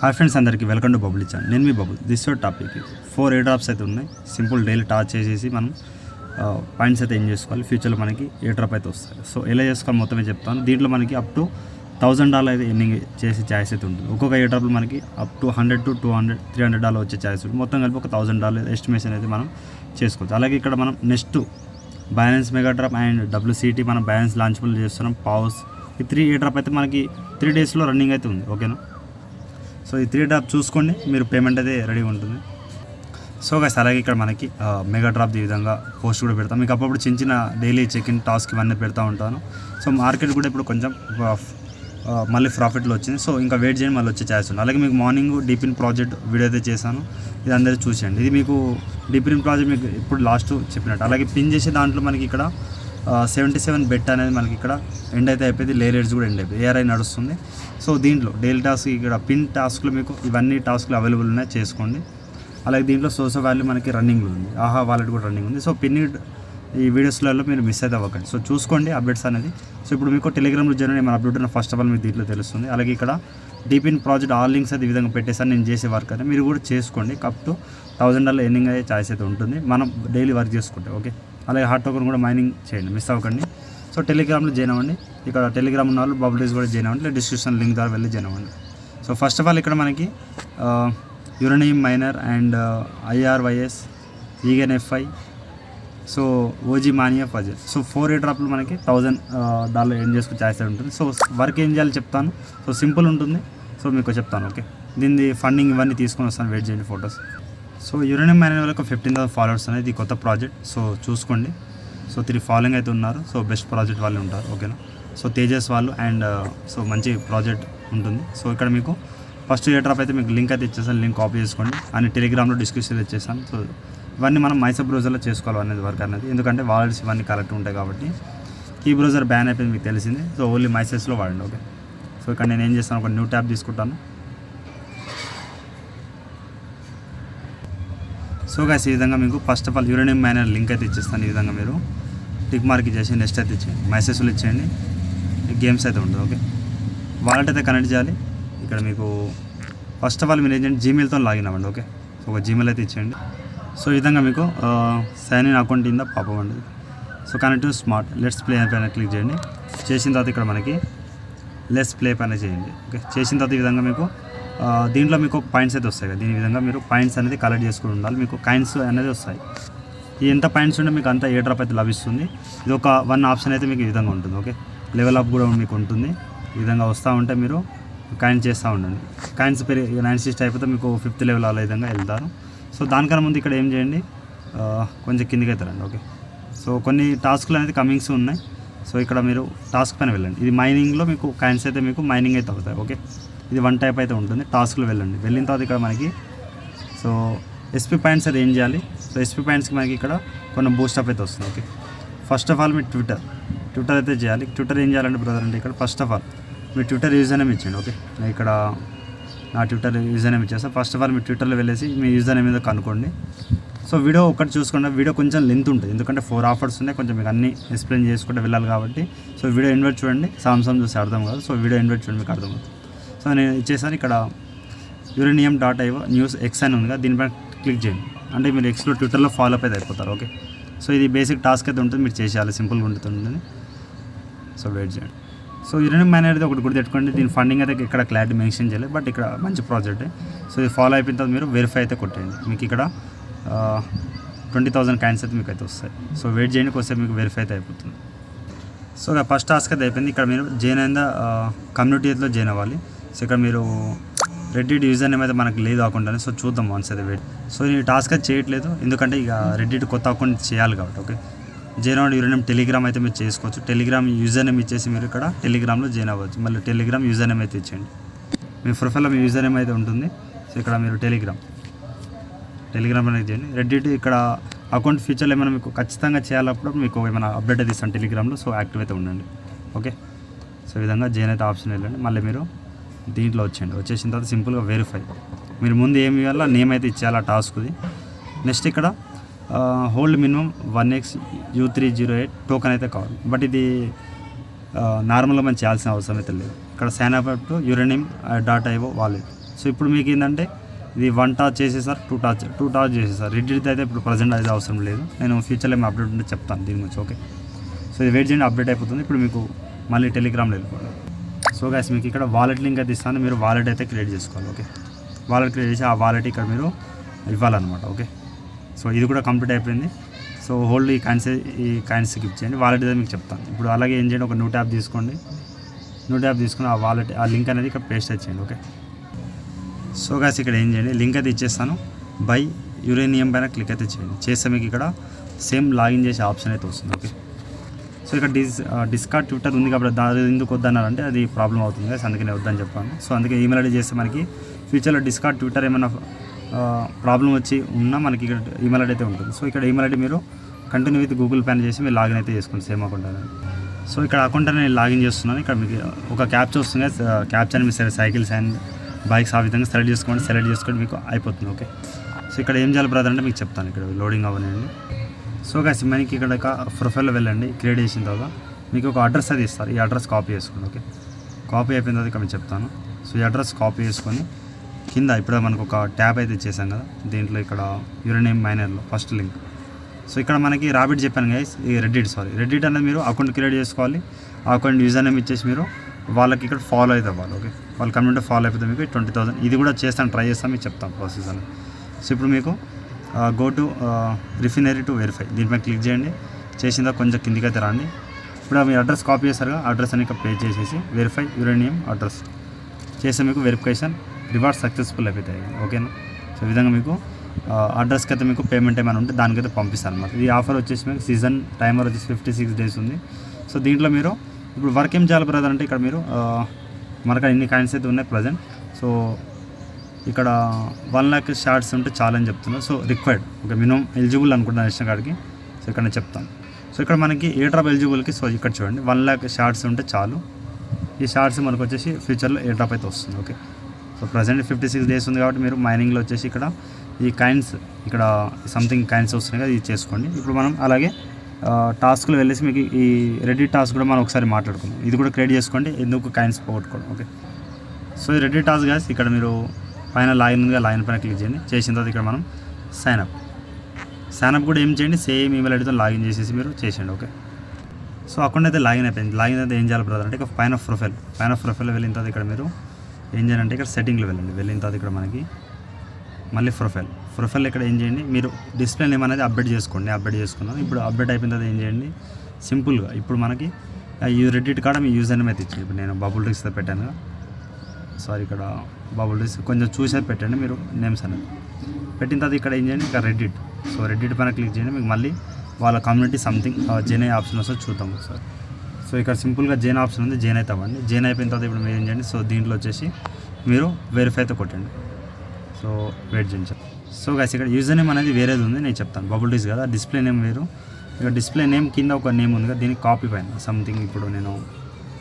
Hi friends, అందరికీ welcome to Bubble channel. నేను మీ Bubble. This your topic 4 airdrops అయితే ఉన్నాయి. సింపుల్ డైలీ టార్చ్ చేసేసి మనం పాయింట్స్ అయితే ఏం చేసుకోవాలి, ఫ్యూచర్లో మనకి ఎయిర్ డ్రాప్ అయితే వస్తుంది. సో ఎలా చేసుకోవాలి మొత్తమే చెప్తాను. దీంట్లో మనకి అప్ టు $1000 అయితే ఎర్నింగ్ చేసే ఛాయిస్ అయితే ఉంటుంది. ఒక్కొక్క ఎయిర్ డ్రాప్లో మనకి అప్ టు $100 to $200 $300 వచ్చే ఛాయిస్ ఉంటుంది. మొత్తం కలిపి ఒక $1000 ఎస్టిమేషన్ అయితే మనం చేసుకోవచ్చు. అలాగే ఇక్కడ మనం next balance mega drop and WCT మనం బ్యాలెన్స్ లాంచబుల్ చేస్తున్నాం. పావర్స్ ఈ 3 ఎయిర్ డ్రాప్ అయితే మనకి 3 డేస్లో రన్నింగ్ అయితే ఉంది. ఓకేనా? సో ఈ 3 డ్రాప్ చూసుకోండి, మీరు పేమెంట్ అయితే రెడీగా ఉంటుంది. సో గైస్, అలాగే ఇక్కడ మనకి మెగా డ్రాప్ ఈ విధంగా పోస్ట్ కూడా పెడతాం. మీకు అప్పుడప్పుడు చిన్న చిన్న డైలీ చెక్ ఇన్ టాస్క్ ఇవన్నీ పెడతా ఉంటాను. సో మార్కెట్ కూడా ఇప్పుడు కొంచెం మళ్ళీ ప్రాఫిట్లో వచ్చింది. సో ఇంకా వెయిట్ చేయండి, మళ్ళీ వచ్చే ఛాయిస్ ఉంది. అలాగే మీకు మార్నింగ్ డీపిన్ ప్రాజెక్ట్ వీడియో అయితే చేశాను, ఇది అందరూ చూసేయండి. ఇది మీకు డీపిన్ ప్రాజెక్ట్ మీకు ఇప్పుడు లాస్ట్ చెప్పినట్టు. అలాగే పిన్ చేసే దాంట్లో మనకి ఇక్కడ 77 బెట్ అనేది మనకి ఇక్కడ ఎండ్ అయితే అయిపోయింది. లేయర్స్ కూడా ఎండ్ అయిపోయింది, ఏఆర్ఐ నడుస్తుంది. సో దీంట్లో డైలీ టాస్క్ ఇక్కడ పిన్ టాస్క్లు మీకు ఇవన్నీ టాస్క్లు అవైలబుల్ ఉన్నాయి, చేసుకోండి. అలాగే దీంట్లో సోర్స్ ఆఫ్ వాల్యూ మనకి రన్నింగ్ ఉంది, ఆహా వాలెట్ కూడా రన్నింగ్ ఉంది. సో పిన్ ఈ వీడియోస్లలో మీరు మిస్ అయితే అవ్వకండి. సో చూసుకోండి అప్డేట్స్ అనేది. సో ఇప్పుడు మీకు టెలిగ్రామ్లో జరిగిన మన అప్డేట్ ఉన్న ఫస్ట్ ఆఫ్ ఆల్ మీకు దీంట్లో తెలుస్తుంది. అలాగే ఇక్కడ డీపిన్ ప్రాజెక్ట్ ఆల్ లింక్స్ అయితే ఈ విధంగా పెట్టేసాను, నేను చేసే వర్క్ అయితే మీరు కూడా చేసుకోండి. అప్ టు $1000 ఎర్నింగ్ అయ్యే ఛాయిస్ అయితే ఉంటుంది, మనం డైలీ వర్క్ చేసుకుంటే. ఓకే, అలాగే హార్ట్ టోకెన్ కూడా మైనింగ్ చేయండి, మిస్ అవ్వకండి. సో టెలిగ్రామ్లో జాయిన్ అవ్వండి. ఇక్కడ టెలిగ్రామ్ ఉన్న వాళ్ళు బబుల్స్ కూడా జాయిన్ అవ్వండి, లేదా డిస్క్రిప్షన్ లింక్ ద్వారా వెళ్ళి జాయిన్ అవ్వండి. సో ఫస్ట్ ఆఫ్ ఆల్ ఇక్కడ మనకి uranium miner and IRYS EGNFI so OG mania puzzle. So 4 ఎయిర్ డ్రాప్లు మనకి $1000 ఎర్న్ చేసుకునే ఛాయిస్ ఉంటుంది. సో వర్క్ ఏం చేయాలో చెప్తాను. సో సింపుల్ ఉంటుంది, సో మీకు చెప్తాను. ఓకే, దీన్ని ఫండింగ్ ఇవన్నీ తీసుకొని వస్తాను, వెయిట్ చేయండి ఫొటోస్. సో యురేనియం మైనర్ వాళ్ళకి 15,000 ఫాలోవర్స్ అనేది ఇది కొత్త ప్రాజెక్ట్. సో చూసుకోండి. సో 3 ఫాలోయింగ్ అయితే ఉన్నారు. సో బెస్ట్ ప్రాజెక్ట్ వాళ్ళు ఉంటారు. ఓకేనా? సో తేజస్ వాళ్ళు అండ్ సో మంచి ప్రాజెక్ట్ ఉంటుంది. సో ఇక్కడ మీకు ఫస్ట్ ఎయిర్ డ్రాప్ అయితే మీకు లింక్ అయితే ఇచ్చేసాను, లింక్ కాపీ చేసుకోండి. అని టెలిగ్రామ్లో డిస్క్రిప్షన్ ఇచ్చేసాను. సో ఇవన్నీ మనం మైసప్ బ్రౌజర్లో చేసుకోవాలి అనేది వర్క్ అనేది, ఎందుకంటే వాలెట్స్ ఇవన్నీ కరెక్ట్ ఉంటాయి కాబట్టి. కీ బ్రౌజర్ బ్యాన్ అయిపోయింది మీకు తెలిసింది. సో ఓన్లీ మైసెస్లో వాడండి. ఓకే, సో ఇక్కడ నేను ఏం చేస్తాను, ఒక న్యూ ట్యాబ్ తీసుకుంటాను. సో గైస్, ఈ విధంగా మీకు first of all uranium miner link అయితే ఇచ్చేస్తాను. ఈ విధంగా మీరు టిక్ మార్క్ ఇచ్చేసి నెక్స్ట్ అయితే ఇచ్చేయండి, మెసేజ్లు ఇచ్చేయండి, గేమ్స్ అయితే ఉంటుంది. ఓకే, వాలెట్ అయితే కనెక్ట్ చేయాలి. ఇక్కడ మీకు ఫస్ట్ ఆఫ్ ఆల్ మీరు ఏంటంటే జీమెయిల్తో లాగిన్ అవ్వండి. ఓకే, సో ఒక జీమెయిల్ అయితే ఇచ్చేయండి. సో ఈ విధంగా మీకు సైన్ ఇన్ అకౌంట్ ఇందా పాపం అండి. So connect to smart let's play పైన క్లిక్ చేయండి. చేసిన తర్వాత ఇక్కడ మనకి లెట్స్ ప్లే పైన చేయండి. ఓకే, చేసిన తర్వాత ఈ విధంగా మీకు దీంట్లో మీకు పాయింట్స్ అయితే వస్తాయి కదా, దీని విధంగా మీరు పాయింట్స్ అనేది కలెక్ట్ చేసుకుని ఉండాలి. మీకు కాయిన్స్ అనేది వస్తాయి. ఈ ఎంత పాయింట్స్ ఉంటే మీకు అంత ఎయిర్ డ్రాప్ అయితే లభిస్తుంది. ఇది ఒక 1 ఆప్షన్ అయితే మీకు ఈ విధంగా ఉంటుంది. ఓకే, లెవెల్ అప్ కూడా మీకు ఉంటుంది. ఈ విధంగా వస్తూ ఉంటే మీరు కాయిన్స్ చేస్తూ ఉండండి. కాయిన్స్ 960 అయిపోతే మీకు 5th లెవెల్ అలా విధంగా వెళ్తారు. సో దానికన్నా ముందు ఇక్కడ ఏం చేయండి, కొంచెం కిందికి అవుతారండి. ఓకే, సో కొన్ని టాస్క్లు అనేది కమింగ్స్ ఉన్నాయి. సో ఇక్కడ మీరు టాస్క్ పైన వెళ్ళండి. ఇది మైనింగ్లో మీకు కాయిన్స్ అయితే మీకు మైనింగ్ అయితే అవుతాయి. ఓకే, ఇది 1 టైప్ అయితే ఉంటుంది. టాస్క్లో వెళ్ళండి. వెళ్ళిన తర్వాత ఇక్కడ మనకి సో SP పాయింట్స్ అది ఏం చేయాలి. సో SP పాయింట్స్కి మనకి ఇక్కడ కొన్ని బూస్టప్ అయితే వస్తుంది. Okay, first of all me Twitter అయితే చేయాలి. ట్విట్టర్ ఏం చేయాలంటే బ్రదర్ అంటే ఇక్కడ first of all me Twitter user name ఇచ్చేయండి. ఓకే, ఇక్కడ నా ట్విట్టర్ యూజర్ నేమ్ ఇచ్చేస్తాను. ఫస్ట్ ఆఫ్ ఆల్ మీ ట్విట్టర్లో వెళ్ళేసి మీ యూజర్ నేమ్ మీద కనుక్కోండి. సో వీడియో ఒకటి చూసుకోండి, వీడియో కొంచెం లెంత్ ఉంటుంది, ఎందుకంటే 4 ఆఫర్స్ ఉన్నాయి, కొంచెం మీకు అన్నీ ఎక్స్ప్లెయిన్ చేసుకుంటూ వెళ్ళాలి కాబట్టి. సో వీడియో ఇన్వర్ట్ చూడండి, సామ్సంగ్ చూసి అర్థం కాదు. సో వీడియో ఇన్వర్ట్ చూడండి, మీకు అర్థమవుతుంది. సో నేను ఇచ్చేసాను. ఇక్కడ uranium.io న్యూస్ X అని ఉంది కదా, దీనిపైన క్లిక్ చేయండి. అంటే మీరు Xలో ట్విట్టర్లో ఫాలో అప్ అయితే అయిపోతారు. ఓకే, సో ఇది బేసిక్ టాస్క్ అయితే ఉంటుంది, మీరు చేసేయాలి, సింపుల్గా ఉంటుంది. సో వెయిట్ చేయండి. సో యురేనియం మైనర్ అయితే ఒకటి గుర్తుపెట్టుకోండి, దీని ఫండింగ్ అయితే ఇక్కడ క్లారిటీ మెన్షన్ చేయలేదు, బట్ ఇక్కడ మంచి ప్రాజెక్టే. సో ఇది ఫాలో అయిపోయిన తర్వాత మీరు వెరిఫై అయితే కొట్టండి. మీకు ఇక్కడ 20,000 కాయిన్స్ అయితే మీకు అయితే వస్తాయి. సో వెయిట్ చేయండి, కొంచెం మీకు వెరిఫై అయితే అయిపోతుంది. సో ఫస్ట్ టాస్క్ అయితే అయిపోయింది. ఇక్కడ మీరు జాయిన్ అయిన కమ్యూనిటీలో జాయిన్ అవ్వాలి. సో ఇక్కడ మీరు రెడ్డిట్ యూజర్ నేమ్ అయితే మనకు లేదు అకౌంట్. సో చూద్దాం వన్స్ అయితే వెయిట్. సో ఈ టాస్క్ అయితే చేయట్లేదు, ఎందుకంటే ఇక రెడ్డిట్ కొత్త అకౌంట్ చేయాలి కాబట్టి. ఓకే, జాయిన్ అవ్వండి. యురేనియం టెలిగ్రామ్ అయితే మీరు చేసుకోవచ్చు. టెలిగ్రామ్ యూజర్ నేమ్ ఇచ్చేసి మీరు ఇక్కడ టెలిగ్రామ్లో జాయిన్ అవ్వచ్చు. మళ్ళీ టెలిగ్రామ్ యూజర్ నేమ్ అయితే ఇచ్చేయండి. మీ ప్రొఫైల్లో మీ యూజర్ నేమ్ అయితే ఉంటుంది. సో ఇక్కడ మీరు టెలిగ్రామ్ అనేది చేయండి. రెడ్డిట్ ఇక్కడ అకౌంట్ ఫీచర్లు ఏమైనా మీకు ఖచ్చితంగా చేయాలప్పుడు మీకు ఏమైనా అప్డేట్ అయితే ఇస్తాను టెలిగ్రామ్లో. సో యాక్టివ్ అయితే ఉండండి. ఓకే, సో ఈ విధంగా జాయిన్ అయితే ఆప్షన్ వెళ్ళండి. మళ్ళీ మీరు దీంట్లో వచ్చేయండి. వచ్చేసిన తర్వాత సింపుల్గా వెరిఫై, మీరు ముందు ఏమి ఇవ్వాలో నేమ్ అయితే ఇచ్చేయాలి ఆ టాస్క్ది. నెక్స్ట్ ఇక్కడ హోల్డ్ మినిమం 1xU308 టోకెన్ అయితే కావాలి, బట్ ఇది నార్మల్గా మనం చేయాల్సిన అవసరం అయితే లేదు. ఇక్కడ sign up to uranium.io wallet so ఇప్పుడు మీకు ఏంటంటే ఇది 1 టాచ్ చేసేసారు, 2 టాచ్ చేసేసారు. రెడ్డిట్ అయితే ఇప్పుడు ప్రజెంట్ అయితే అవసరం లేదు, నేను ఫ్యూచర్లో ఏమి అప్డేట్ ఉంటే చెప్తాను దీని గురించి. ఓకే, సో ఇది వెయిట్ చేయండి, అప్డేట్ అయిపోతుంది. ఇప్పుడు మీకు మళ్ళీ టెలిగ్రామ్లో వెళ్ళిపోవాలి. సో గైస్ మీకు ఇక్కడ వాలెట్ లింక్ అయితే ఇస్తాను, మీరు వాలెట్ అయితే క్రియేట్ చేసుకోవాలి. ఓకే, వాలెట్ క్రియేట్ చేసి ఆ వాలెట్ ఇక్కడ మీరు ఇవ్వాలన్నమాట. ఓకే, సో ఇది కూడా కంప్లీట్ అయిపోయింది. సో హోల్డ్ ఈ కాయిన్స్ స్కిప్ చేయండి, వాలెట్ అయితే మీకు చెప్తాను. ఇప్పుడు అలాగే ఏం చేయండి, ఒక న్యూ ట్యాబ్ తీసుకోండి. న్యూ ట్యాబ్ తీసుకుని ఆ వాలెట్ ఆ లింక్ అనేది ఇక్కడ పేస్ట్ చేయండి. ఓకే, సో గైస్ ఇక్కడ ఏం చేయండి, లింక్ అయితే ఇచ్చేస్తాను. బై యురేనియం పైన క్లిక్ అయితే చేయండి. చేస్తే మీకు ఇక్కడ సేమ్ లాగిన్ చేసే ఆప్షన్ అయితే వస్తుంది. ఓకే, సో ఇక్కడ డిస్కార్డ్ ట్విట్టర్ ఉంది కాబట్టి అది ఎందుకు వద్దన్నారంటే అది ప్రాబ్లం అవుతుంది గైస్, అందుకే నేను వద్దని చెప్పాను. సో అందుకే ఈమెయిల్ ఐడి చేస్తే మనకి ఫ్యూచర్లో డిస్కార్డ్ ట్విట్టర్ ఏమైనా ప్రాబ్లం వచ్చి ఉన్నా మనకి ఇక్కడ ఈమెయిల్ ఐడి అయితే ఉంటుంది. సో ఇక్కడ ఈమెయిల్ ఐడి మీరు కంటిన్యూ విత్ గూగుల్ పే చేసి మీరు లాగిన్ అయితే చేసుకోండి సేమ్ అకౌంట్ అనేది. సో ఇక్కడ అకౌంట్ అనేది నేను లాగిన్ చేస్తున్నాను. ఇక్కడ మీకు ఒక క్యాప్చర్ వస్తుంది, capture me cycles and bikes ఆ విధంగా సెలెక్ట్ చేసుకొని మీకు అయిపోతుంది. ఓకే, సో ఇక్కడ ఏం చేయాలి బ్రదర్ అంటే మీకు చెప్తాను, ఇక్కడ లోడింగ్ అవ్వనండి. సో గైస్ మనకి ఇక్కడ ప్రొఫైల్లో వెళ్ళండి, క్రియేట్ చేసిన తర్వాత మీకు ఒక అడ్రస్ అది ఇస్తారు, ఈ అడ్రస్ కాపీ చేసుకోండి. ఓకే, కాపీ అయిపోయిన తర్వాత ఇక్కడ మీకు చెప్తాను. సో ఈ అడ్రస్ కాపీ చేసుకొని కింద ఇప్పుడు మనకు ఒక ట్యాబ్ అయితే ఇచ్చేసాం కదా, దీంట్లో ఇక్కడ యురేనియం మైనర్లో ఫస్ట్ లింక్. సో ఇక్కడ మనకి రాబిట్ చెప్పాను గైస్, ఈ రెడ్డిట్ అనేది మీరు అకౌంట్ క్రియేట్ చేసుకోవాలి. ఆ అకౌంట్ యూజర్ నేమ్ ఇచ్చేసి మీరు వాళ్ళకి ఇక్కడ ఫాలో అయితే అవ్వాలి. ఓకే, వాళ్ళ కమ్యూనిటీ ఫాలో అయిపోతే మీకు 20,000 ఇది కూడా ట్రై చేస్తాను, మీకు చెప్తాను ప్రాసెస్ అని. సో ఇప్పుడు మీకు go to refinery to verify దీనిపై క్లిక్ చేయండి. చేసిందా కొంచెం కిందికి అయితే రండి. ఇప్పుడు మీ అడ్రస్ కాపీ చేస్తారుగా, అడ్రస్ అని ఇక్కడ పే చేసేసి వెరిఫై యురేనియం అడ్రస్ చేస్తే మీకు వెరిఫికేషన్ రివార్డ్ సక్సెస్ఫుల్ అయిపోతాయి. ఓకేనా, సో ఈ విధంగా మీకు అడ్రస్కి అయితే మీకు పేమెంట్ ఏమైనా ఉంటే దానికైతే పంపిస్తాను అనమాట. ఈ ఆఫర్ వచ్చేసి మీకు సీజన్ టైమర్ వచ్చేసి 56 days ఉంది. సో దీంట్లో మీరు ఇప్పుడు వర్క్ ఏం చేయాలి బ్రదర్ అంటే ఇక్కడ మీరు మనకు ఇన్ని కాయిన్స్ అయితే ఉన్నాయి ప్రజెంట్. సో ఇక్కడ 1 lakh షార్ట్స్ ఉంటే చాలని చెప్తున్నారు. So required okay minimum eligible అనుకుంటున్నాను నేషనల్ కార్డ్కి. సో ఇక్కడ నేను చెప్తాను. సో ఇక్కడ మనకి ఏ డ్రాప్ ఎలిజిబుల్కి సో ఇక్కడ చూడండి 1 lakh షార్ట్స్ ఉంటే చాలు. ఈ షార్ట్స్ మనకు వచ్చేసి ఫ్యూచర్లో ఏ డ్రాప్ అయితే వస్తుంది. ఓకే, సో ప్రజెంట్ 56 days ఉంది కాబట్టి మీరు మైనింగ్లో వచ్చేసి ఇక్కడ ఈ కాయిన్స్ ఇక్కడ సంథింగ్ కాయిన్స్ వస్తున్నాయి కదా, ఇది చేసుకోండి. ఇప్పుడు మనం అలాగే టాస్క్లో వెళ్ళేసి మీకు ఈ రెడ్డి టాస్క్ కూడా మనం ఒకసారి మాట్లాడుకుందాం. ఇది కూడా క్రియేట్ చేసుకోండి, ఎందుకు కాయిన్స్ పోగొట్టుకోవడం. ఓకే, సో ఈ రెడ్డి టాస్క్ గాస్ ఇక్కడ మీరు పైన లాగిన్ ఉందిగా, లాగిన్ పైన క్లిక్ చేయండి. చేసిన తర్వాత ఇక్కడ మనం సైన్ అప్ కూడా ఏం చేయండి, సేమ్ ఈమెయిల్ ఐడితో లాగిన్ చేసేసి మీరు చేసేయండి. ఓకే, సో అకౌంట్ అయితే లాగిన్ అయిపోయింది. లాగిన్ అయితే ఏం చేయాలి బ్రదర్ అంటే ఇక పైన ప్రొఫైల్ వెళ్ళిన తర్వాత ఇక్కడ మీరు ఏం చేయాలంటే ఇక్కడ సెట్టింగ్లో వెళ్ళండి. వెళ్ళిన తర్వాత ఇక్కడ మనకి మళ్ళీ ప్రొఫైల్ ఇక్కడ ఏం చేయండి, మీరు డిస్ప్లే నేమ్ అనేది అప్డేట్ చేసుకున్నాను. ఇప్పుడు అప్డేట్ అయిపోయిన తర్వాత ఏం చేయండి, సింపుల్గా ఇప్పుడు మనకి ఈ రెడ్డిట్ కార్డ్ మీ యూజర్ నేమ్ అయితే ఇచ్చింది. ఇప్పుడు నేను బబుల్ డ్రింక్స్ పెట్టాను, సారీ ఇక్కడ బబుల్ డ్రింక్స్ కొంచెం చూసేది పెట్టండి మీరు నేమ్స్ అనేది. పెట్టిన తర్వాత ఇక్కడ ఏం చేయండి, ఇక్కడ రెడ్డిట్ పైన క్లిక్ చేయండి. మీకు మళ్ళీ వాళ్ళ కమ్యూనిటీ సంథింగ్ జెన్ ఆప్షన్ వస్తుంది, చూద్దాం ఒకసారి. సో ఇక్కడ సింపుల్గా జెన్ ఆప్షన్ ఉంది, జెన్ అయితే అవ్వండి. జెన్ అయిపోయిన తర్వాత ఇప్పుడు మీరు ఏం చేయండి, సో దీంట్లో వచ్చేసి మీరు వెరిఫై అయితే కొట్టండి. సో వెయిట్ చేయండి. సో గైస్ ఇక్కడ యూజర్ నేమ్ అనేది వేరేది ఉంది, నేను చెప్తాను. బబుల్ టీస్ కదా, డిస్ప్లే నేమ్ వేరు. ఇక డిస్ప్లే నేమ్ కింద ఒక నేమ్ ఉంది కదా, దీనికి కాపీ పైన సంథింగ్ ఇప్పుడు నేను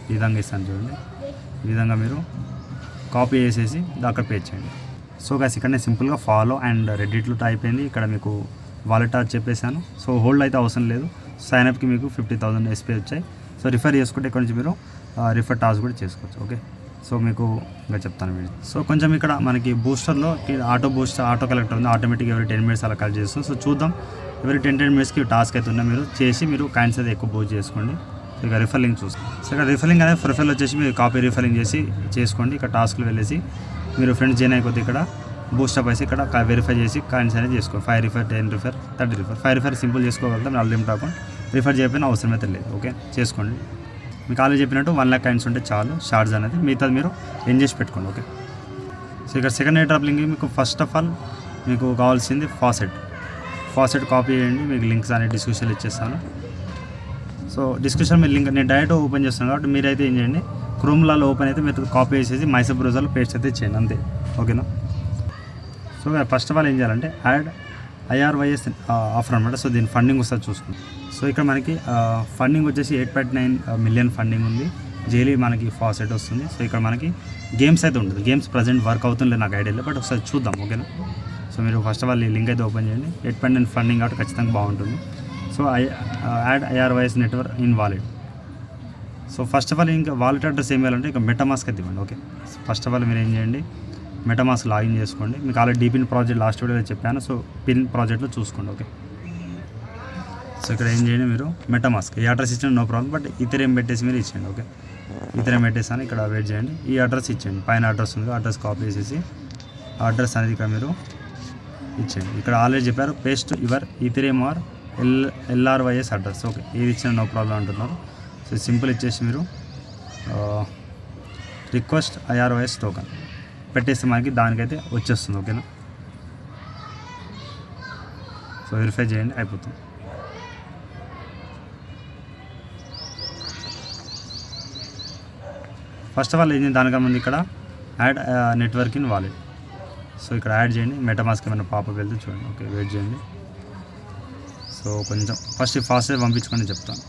ఈ విధంగా ఇస్తాను చూడండి. ఈ విధంగా మీరు కాపీ చేసేసి అక్కడ పే చేయండి. సో గైస్ ఇక్కడ నేను సింపుల్గా ఫాలో అండ్ రెడ్డిట్లో అయిపోయింది. ఇక్కడ మీకు వాలెట్ టాచ్ చెప్పేశాను. సో హోల్డ్ అయితే అవసరం లేదు. సైన్అప్కి మీకు 50,000 ఎస్పీ వచ్చాయి. సో రిఫర్ చేసుకుంటే ఇక్కడ నుంచి మీరు రిఫర్ టాస్క్ కూడా చేసుకోవచ్చు. ఓకే, సో మీకు ఇంకా చెప్తాను వీడియో. సో కొంచెం ఇక్కడ మనకి బూస్టర్లో ఆటో కలెక్టర్ ఉంది, ఆటోమేటిక్ ఎవరి 10 minutes అలా కలెక్ట్ చేస్తాం. సో చూద్దాం, ఎవరి 10 minutesకి టాస్క్ అయితే ఉన్నా మీరు చేసి మీరు కాయిన్స్ అయితే ఎక్కువ బూస్ట్ చేసుకోండి. సో ఇక రిఫర్లింగ్ చూస్తాం. సో ఇక్కడ రిఫర్లింగ్ అనేది ప్రొఫైల్ వచ్చేసి మీరు కాపీ రిఫర్లింగ్ చేసి చేసుకోండి. ఇక్కడ టాస్క్లు వెళ్ళేసి మీరు ఫ్రెండ్స్ జాయిన్ అయిపోతే ఇక్కడ బూస్టప్ వేసి ఇక్కడ వెరిఫై చేసి కాయిన్స్ అనేది చేసుకోండి. 5 refer 10 refer 30 refer 5 refer simple చేసుకోగలుగుతాం. నా లిమిట్ అకౌంట్ రిఫర్ చేయకపోయినా అవసరం అయితే లేదు. ఓకే, చేసుకోండి. మీకు ఆల్రెడీ చెప్పినట్టు 1 lakh కాయిన్స్ ఉంటే చాలు షార్ట్స్ అనేది, మిగతాది మీరు ఏం చేసి పెట్టుకోండి. ఓకే, సో ఇక్కడ సెకండ్ ఎయిర్ డ్రాప్ లింక్ మీకు ఫస్ట్ ఆఫ్ ఆల్ మీకు కావాల్సింది ఫాసెట్ కాపీ చేయండి. మీకు లింక్స్ అనేది డిస్క్రిప్షన్లో ఇచ్చేస్తాను. సో డిస్క్రిప్షన్ మీరు లింక్ నేను డైరెక్ట్ ఓపెన్ చేస్తాను కాబట్టి మీరైతే ఏం చేయండి, క్రోమ్లలో ఓపెన్ అయితే మీరు కాపీ చేసేసి మైసూర్ బ్రౌజర్లో పేస్ట్ అయితే చేయండి, అంతే. ఓకేనా. సో ఫస్ట్ ఆఫ్ ఆల్ ఏం చేయాలంటే యాడ్ IRYS ఆఫర్ అనమాట. సో దీని ఫండింగ్ వస్తుంది చూసుకుంది. సో ఇక్కడ మనకి ఫండింగ్ వచ్చేసి 8.9 million ఫండింగ్ ఉంది. డైలీ మనకి ఫాసెట్ వస్తుంది. సో ఇక్కడ మనకి గేమ్స్ అయితే ఉంటుంది. గేమ్స్ ప్రజెంట్ వర్క్ అవుతుండే నాకు ఐడియా లేదు, బట్ ఒకసారి చూద్దాం. ఓకేనా. సో మీరు ఫస్ట్ ఆఫ్ ఆల్ ఈ లింక్ అయితే ఓపెన్ చేయండి. 8.9 ఫండింగ్ కాబట్టి ఖచ్చితంగా బాగుంటుంది. So add IRYS network in wallet. So first of all ఇంకా వాలెట్ అడ్రస్ ఏం చేయాలంటే ఇక మెటామాస్క్ అయితే ఇవ్వండి. ఓకే, ఫస్ట్ ఆఫ్ ఆల్ మీరు ఏం చేయండి, మెటామాస్క్ లాగిన్ చేసుకోండి. మీకు ఆల్రెడీ డీపిన్ ప్రాజెక్ట్ లాస్ట్ వీడియోలో చెప్పాను. సో పిన్ ప్రాజెక్ట్లో చూసుకోండి. ఓకే, సో ఇక్కడ ఏం చేయండి, మీరు మెటామాస్క్ ఈ అడ్రస్ ఇచ్చిన నో ప్రాబ్లం, బట్ ఇథెరియం పెట్టేసి మీరు ఇచ్చేయండి. ఓకే, ఇథెరియం పెట్టేసాను, ఇక్కడ వెయిట్ చేయండి. ఈ అడ్రస్ ఇచ్చేయండి, పైన అడ్రస్ ఉంది, అడ్రస్ కాపీ చేసేసి ఆ అడ్రస్ అనేది ఇక్కడ మీరు ఇచ్చేయండి. ఇక్కడ ఆల్రెడీ చెప్పారు paste your ethereum or LRYS address. Okay, ఏది ఇచ్చిన నో ప్రాబ్లం అంటున్నారు. సో సింపుల్ ఇచ్చేసి మీరు రిక్వెస్ట్ IRYS టోకన్ పెట్టేస్తే మనకి దానికైతే వచ్చేస్తుంది. ఓకేనా, సో వెరిఫై చేయండి, అయిపోతుంది. ఫస్ట్ ఆఫ్ ఆల్ ఏంటి, దానికన్నా ముందు ఇక్కడ add network in wallet. So ఇక్కడ యాడ్ చేయండి. మెటామాస్క్ ఏమైనా పాపప్ వెళ్తే చూడండి. ఓకే, వెయిట్ చేయండి. సో కొంచెం ఫస్ట్ ఫాస్ట్గా పంపించుకొని చెప్తాను.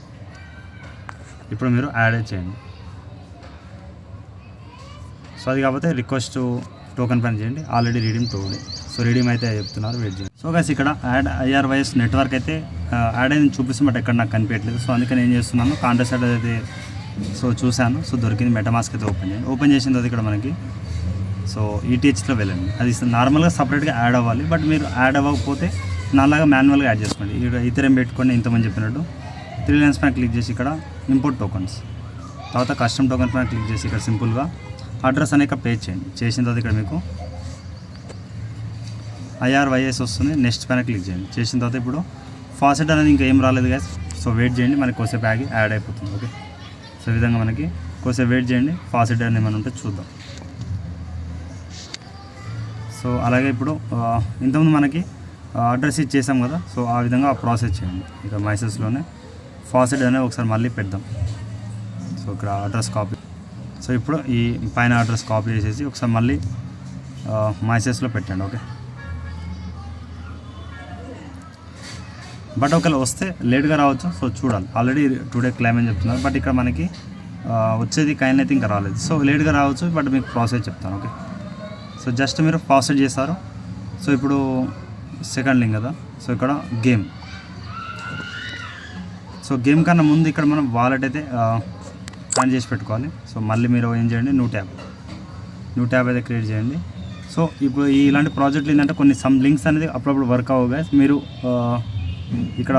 ఇప్పుడు మీరు యాడ్ చేయండి. సో అది కాకపోతే రిక్వెస్ట్ టోకెన్ పని చేయండి. ఆల్రెడీ రీడింగ్ టోడే, సో రీడింగ్ అయితే చెప్తున్నారు, వెయిట్ చేయండి. సో గైస్ ఇక్కడ యాడ్ IRYS నెట్వర్క్ అయితే యాడ్ అయింది చూపిస్తుంది, బట్ ఎక్కడ నాకు కనిపించట్లేదు. సో అందుకని ఏం చేస్తున్నాను, కాంటాక్ట్స్ అయితే సో చూశాను. సో దొరికింది, మెటామాస్క్ అయితే ఓపెన్ చేయండి. ఓపెన్ చేసిన తర్వాత ఇక్కడ మనకి సో ETHలో వెళ్ళండి. అది నార్మల్గా సపరేట్గా యాడ్ అవ్వాలి, బట్ మీరు యాడ్ అవ్వకపోతే నాలాగా మాన్యువల్గా యాడ్ చేసుకోండి. ఇక్కడ ఇథెరియం పెట్టుకోండి, ఇంతమంది చెప్పినట్టు 3 లైన్స్ పైన క్లిక్ చేసి ఇక్కడ ఇంపోర్ట్ టోకన్స్, తర్వాత కస్టమ్ టోకన్ పైన క్లిక్ చేసి ఇక్కడ సింపుల్గా అడ్రస్ అనేక పే చేయండి. చేసిన తర్వాత ఇక్కడ మీకు IRYS వస్తుంది, నెక్స్ట్ పైన క్లిక్ చేయండి. చేసిన తర్వాత ఇప్పుడు ఫాసెట్ అనేది ఇంకా ఏం రాలేదు గైస్. సో వెయిట్ చేయండి, మనకి కోసేపు ఆగి యాడ్ అయిపోతుంది. ఓకే, సో ఈ విధంగా మనకి కోసేపు వెయిట్ చేయండి, ఫాసెట్ అనేది ఏమైనా ఉంటే చూద్దాం. సో అలాగే ఇప్పుడు ఇంతకుముందు మనకి అడ్రస్ ఇచ్చేసాం కదా, సో ఆ విధంగా ప్రాసెస్ చేయండి. ఇక మైసెస్లోనే ఫాసెట్ అనేది ఒకసారి మళ్ళీ పెడదాం. సో ఇక్కడ అడ్రస్ కాపీ, సో ఇప్పుడు ఈ పైన అడ్రస్ కాపీ చేసేసి ఒకసారి మళ్ళీ మైసెస్లో పెట్టండి. ఓకే, బట్ ఒకవేళ వస్తే లేట్గా రావచ్చు, సో చూడాలి. ఆల్రెడీ టుడే క్లైమ్ అని చెప్తున్నారు, బట్ ఇక్కడ మనకి వచ్చేది కైన్ అయితే ఇంకా రాలేదు. సో లేట్గా రావచ్చు, బట్ మీకు ప్రాసెస్ చెప్తాను. ఓకే, సో జస్ట్ మీరు ప్రాసెస్ చేస్తారు. సో ఇప్పుడు సెకండ్ లింక్ కదా, సో ఇక్కడ గేమ్. సో గేమ్ కన్నా ముందు ఇక్కడ మనం వాలెట్ అయితే ప్లాన్ చేసి పెట్టుకోవాలి. సో మళ్ళీ మీరు ఏం చేయండి, న్యూ ట్యాబ్ అయితే క్రియేట్ చేయండి. సో ఇప్పుడు ఇలాంటి ప్రాజెక్టులు ఏంటంటే కొన్ని సమ్ లింక్స్ అనేది అప్పుడప్పుడు వర్క్ అవ్వగా మీరు ఇక్కడ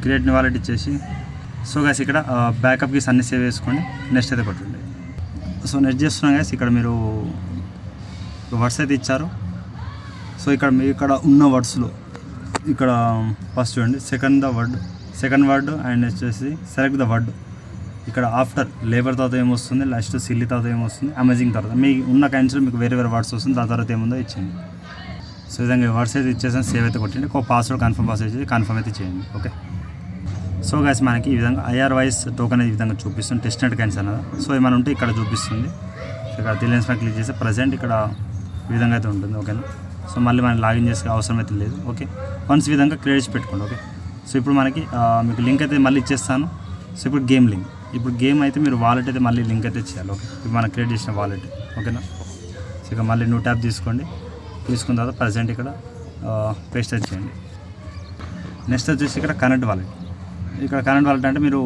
క్రియేట్ న్యూ వాలెట్ ఇచ్చేసి, సో గైస్ ఇక్కడ బ్యాకప్ కీస్ అన్ని సేవ్ చేసుకోండి. నెక్స్ట్ అయితే కొట్టండి. సో నెక్స్ట్ చేస్తున్నాం గైస్, ఇక్కడ మీరు వర్డ్స్ అయితే ఇచ్చారు. సో ఇక్కడ ఉన్న వర్డ్స్లో ఇక్కడ ఫస్ట్ చూడండి, సెకండ్ వర్డ్ అండ్ వచ్చేసి సెలెక్ట్ ద వర్డ్. ఇక్కడ ఆఫ్టర్ లేబర్ తర్వాత ఏమొస్తుంది, లాస్ట్ సిల్లీ తర్వాత ఏమొస్తుంది, అమేజింగ్ తర్వాత మీ ఉన్న కైండ్స్లో మీకు వేరే వర్డ్స్ వస్తుంది. దాని తర్వాత ఏముందో ఇచ్చేయండి. సో విధంగా వర్డ్స్ అయితే ఇచ్చేసాను, సేవ్ అయితే కొట్టండి. ఒక పాస్వర్డ్ కన్ఫర్మ్ అయితే చేయండి. ఓకే, సో గైస్ మనకి ఈ విధంగా IRYS టోకెన్ ఈ విధంగా చూపిస్తుంది, టెస్ట్నెట్ కైండ్స్ అన్నది. సో ఏమైనా ఉంటే ఇక్కడ చూపిస్తుంది. సో ఇక్కడ 3 లైన్స్ పైన క్లిక్ చేస్తే ప్రజెంట్ ఇక్కడ ఈ విధంగా అయితే ఉంటుంది. ఓకేనా, సో మళ్ళీ మనం లాగిన్ చేసే అవసరం అయితే లేదు. ఓకే, వన్స్ ఈ విధంగా క్రియేట్ చేసి పెట్టుకోండి. ఓకే, సో ఇప్పుడు మనకి మీకు లింక్ అయితే మళ్ళీ ఇచ్చేస్తాను. సో ఇప్పుడు గేమ్ లింక్, ఇప్పుడు గేమ్ అయితే మీరు వాలెట్ అయితే మళ్ళీ లింక్ అయితే చేయాలి. ఓకే, ఇప్పుడు మనం క్రియేట్ చేసిన వాలెట్. ఓకేనా, సో ఇక మళ్ళీ న్యూ ట్యాబ్ తీసుకోండి. తీసుకున్న తర్వాత ప్రజెంట్ ఇక్కడ పేస్ట్ అయితే చేయండి. నెక్స్ట్ వచ్చేసి ఇక్కడ కనెక్ట్ వాలెట్. ఇక్కడ కనెక్ట్ వాలెట్ అంటే మీరు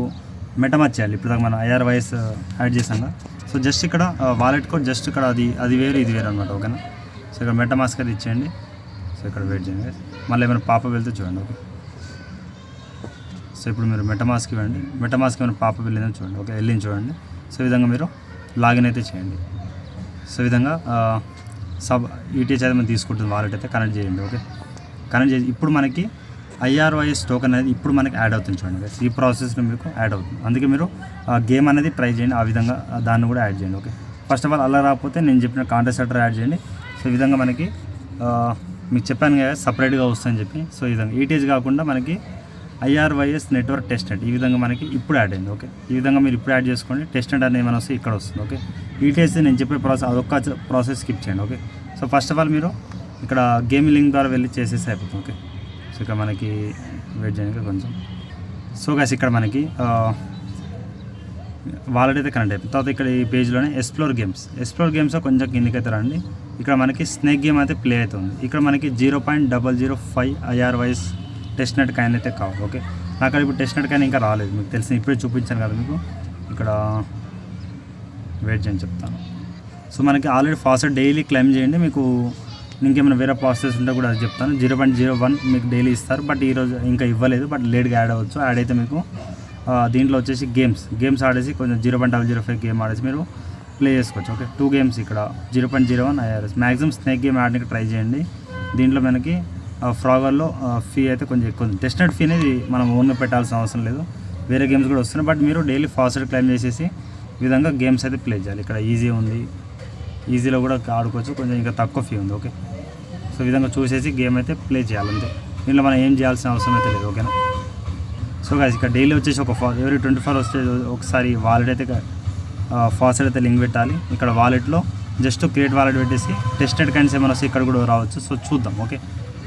మెటామాస్క్ చేయాలి. ఇప్పుడు దాకా మనం IRYS యాడ్ చేసాం కదా, సో జస్ట్ ఇక్కడ వాలెట్ కోడ్ జస్ట్ ఇక్కడ అది వేరు ఇది వేరు అనమాట. ఓకేనా, సో ఇక్కడ మెటామాస్క్ అది ఇచ్చేయండి. సో ఇక్కడ వెయిట్ చేయండి, మళ్ళీ ఏమైనా పాపప్ వెళ్తే చూడండి. ఓకే, సో ఇప్పుడు మీరు మెటామాస్క్ ఇవ్వండి. మెటామాస్క్ ఏమైనా పాపప్ వెళ్ళిందని చూడండి. ఓకే, వెళ్ళింది చూడండి. సో ఈ విధంగా మీరు లాగిన్ అయితే చేయండి. సో ఈ విధంగా ETH అయితే మనం తీసుకుంటుంది, వాలెట్ అయితే కనెక్ట్ చేయండి. ఓకే, కనెక్ట్ చేసి ఇప్పుడు మనకి IRYS టోకెన్ అనేది ఇప్పుడు మనకి యాడ్ అవుతుంది చూడండి. ఈ ప్రాసెస్లో మీకు యాడ్ అవుతుంది. అందుకే మీరు గేమ్ అనేది ట్రై చేయండి, ఆ విధంగా దాన్ని కూడా యాడ్ చేయండి. ఓకే, ఫస్ట్ ఆఫ్ ఆల్ అలా రాకపోతే నేను చెప్పిన కాంటాక్ట్ సెంటర్ యాడ్ చేయండి. సో ఈ విధంగా మనకి మీకు చెప్పాను కదా సపరేట్గా వస్తుందని చెప్పి. సో ఈ విధంగా ETH కాకుండా మనకి IRYS నెట్వర్క్ టెస్ట్నెట్ ఈ విధంగా మనకి ఇప్పుడు యాడ్ అయింది. ఓకే, ఈ విధంగా మీరు ఇప్పుడు యాడ్ చేసుకోండి. టెస్ట్నెట్ అనేది ఏమైనా వస్తే ఇక్కడ వస్తుంది. ఓకే, ETH నేను చెప్పే ప్రాసెస్ అదొక్క ప్రాసెస్ స్కిప్ చేయండి. Okay, so first of all మీరు ఇక్కడ గేమ్ లింక్ ద్వారా వెళ్ళి చేసేసి అయిపోతుంది. ఓకే, సో ఇక్కడ మనకి వెయిట్ చేయడానికి కొంచెం. సో గైస్ ఇక్కడ మనకి వాలెట్ అయితే కనెక్ట్ అయిపోయింది. తర్వాత ఇక్కడ ఈ పేజ్లోనే ఎక్స్ప్లోర్ గేమ్స్ కొంచెం కిందకైతే రండి. ఇక్కడ మనకి స్నేక్ గేమ్ అయితే ప్లే అవుతుంది. ఇక్కడ మనకి 0.005 IRYS టెస్ట్నెట్ కాయిన్ అయితే కావాలి. ఓకే, నాకు ఇప్పుడు టెస్ట్నెట్ కాయిన్ ఇంకా రాలేదు, మీకు తెలిసిన ఇప్పుడే చూపించాను కదా మీకు. ఇక్కడ వెయిట్ చేయని చెప్తాను. సో మనకి ఆల్రెడీ ఫాస్టర్ డైలీ క్లెయిమ్ చేయండి. మీకు ఇంకేమైనా వేరే ప్రాసెస్ ఉంటే కూడా అది చెప్తాను. 0.01 మీకు డైలీ ఇస్తారు, బట్ ఈరోజు ఇంకా ఇవ్వలేదు, బట్ లేట్గా యాడ్ అవ్వచ్చు. యాడ్ అయితే మీకు దీంట్లో వచ్చేసి గేమ్స్ ఆడేసి కొంచెం 0.005 గేమ్ ఆడేసి మీరు ప్లే చేసుకోవచ్చు. ఓకే, 2 గేమ్స్ ఇక్కడ 0.01 IRS. మ్యాక్సిమం స్నేక్ గేమ్ ఆడడానికి ట్రై చేయండి. దీంట్లో మనకి ఫ్రాగర్లో ఫీ అయితే కొంచెం ఎక్కువ ఉంది. టెస్టెడ్ ఫీ అనేది మనం ఓన్గా పెట్టాల్సిన అవసరం లేదు, వేరే గేమ్స్ కూడా వస్తున్నాయి, బట్ మీరు డైలీ ఫాస్టర్ క్లైమ్ చేసేసి ఈ విధంగా గేమ్స్ అయితే ప్లే చేయాలి. ఇక్కడ ఈజీ ఉంది, ఈజీలో కూడా ఆడుకోవచ్చు, కొంచెం ఇంకా తక్కువ ఫీ ఉంది. ఓకే, సో ఈ విధంగా చూసేసి గేమ్ అయితే ప్లే చేయాలి అంతే. దీంట్లో మనం ఏం చేయాల్సిన అవసరం అయితే లేదు. ఓకేనా. సో గైస్ ఇక్కడ డైలీ వచ్చేసి ఎవరీ 24 వస్తే ఒకసారి వాలెట్ అయితే ఫాస్టర్ అయితే లింక్ పెట్టాలి. ఇక్కడ వాలెట్లో జస్ట్ క్రియేట్ వాలెట్ పెట్టేసి టెస్టెడ్ కైండ్స్ ఏమైనా వస్తే ఇక్కడ కూడా రావచ్చు. సో చూద్దాం. ఓకే,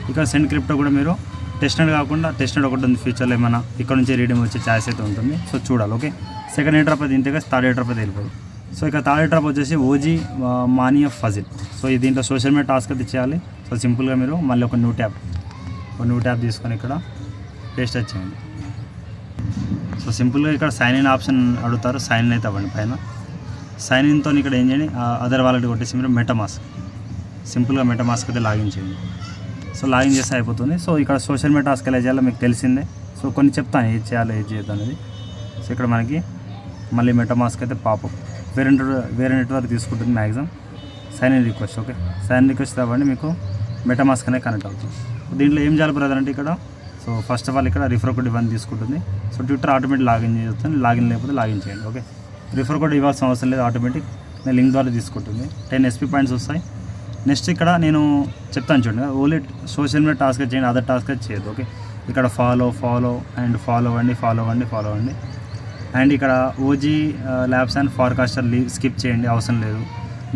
ఇక్కడ సెండ్ క్రిప్టో కూడా మీరు టెస్టెడ్ కాకుండా టెస్టెడ్ ఒకటి ఉంది, ఫ్యూచర్లో ఏమైనా ఇక్కడ నుంచి రీడింగ్ వచ్చే ఛాయిస్ అయితే ఉంటుంది. సో చూడాలి. ఓకే, సెకండ్ ఎయిర్ డ్రాప్ అయితే ఇంతగా, థర్డ్ ఎయిర్ డ్రాప్ అయితే వెళ్ళిపోదు. సో ఇక థర్డ్ ఎయిర్ డ్రాప్ వచ్చేసి ఓజీ మానియా ఫజిల్. సో ఈ దీంట్లో సోషల్ మీడియా టాస్క్ అయితే చేయాలి. సో సింపుల్గా మీరు మళ్ళీ ఒక న్యూ ట్యాబ్ తీసుకొని ఇక్కడ పేస్ట్ చేయండి. సో సింపుల్గా ఇక్కడ సైన్ ఇన్ ఆప్షన్ అడుగుతారు, సైన్ ఇన్ అయితే అవ్వండి. పైన సైన్ ఇన్తో ఇక్కడ ఏం చేయండి, అదర్ వాలెట్ కొట్టేసి మీరు మెటామాస్క్, సింపుల్గా మెటామాస్క్ అయితే లాగిన్ చేయండి. సో లాగిన్ చేస్తే అయిపోతుంది. సో ఇక్కడ సోషల్ మీడియా టాస్క్ ఎలా చేయాలో మీకు తెలిసిందే. సో కొన్ని చెప్తాను ఏది చేయాలో ఏది చేయొద్దు అనేది. సో ఇక్కడ మనకి మళ్ళీ మెటామాస్క్ అయితే పాపప్ వేరే నెట్వర్క్ తీసుకుంటుంది maximum. Sign in request. Okay, sign in request అవ్వండి, మీకు మెటామాస్క్ అనేది కనెక్ట్ అవుతుంది. దీంట్లో ఏం చేయాలి బ్రదర్ అంటే ఇక్కడ సో ఫస్ట్ ఆఫ్ ఆల్ ఇక్కడ రిఫర్ కోడ్ ఇవన్నీ తీసుకుంటుంది. సో ట్విట్టర్ ఆటోమేటిక్ లాగిన్ చేస్తుంది, లాగిన్ లేకపోతే లాగిన్ చేయండి. ఓకే, రిఫర్ కోడ్ ఇవ్వాల్సిన అవసరం లేదు, ఆటోమేటిక్ నేను లింక్ ద్వారా తీసుకుంటుంది. 10 SP పాయింట్స్ వస్తాయి. నెక్స్ట్ ఇక్కడ నేను చెప్తాను చూడండి, ఓన్లీ సోషల్ మీడియా టాస్క్ చేయండి, అదర్ టాస్క్ చేయదు. ఓకే, ఇక్కడ ఫాలో అవ్వండి. అండ్ ఇక్కడ ఓజీ ల్యాబ్స్ అండ్ ఫార్కాస్టర్ స్కిప్ చేయండి, అవసరం లేదు.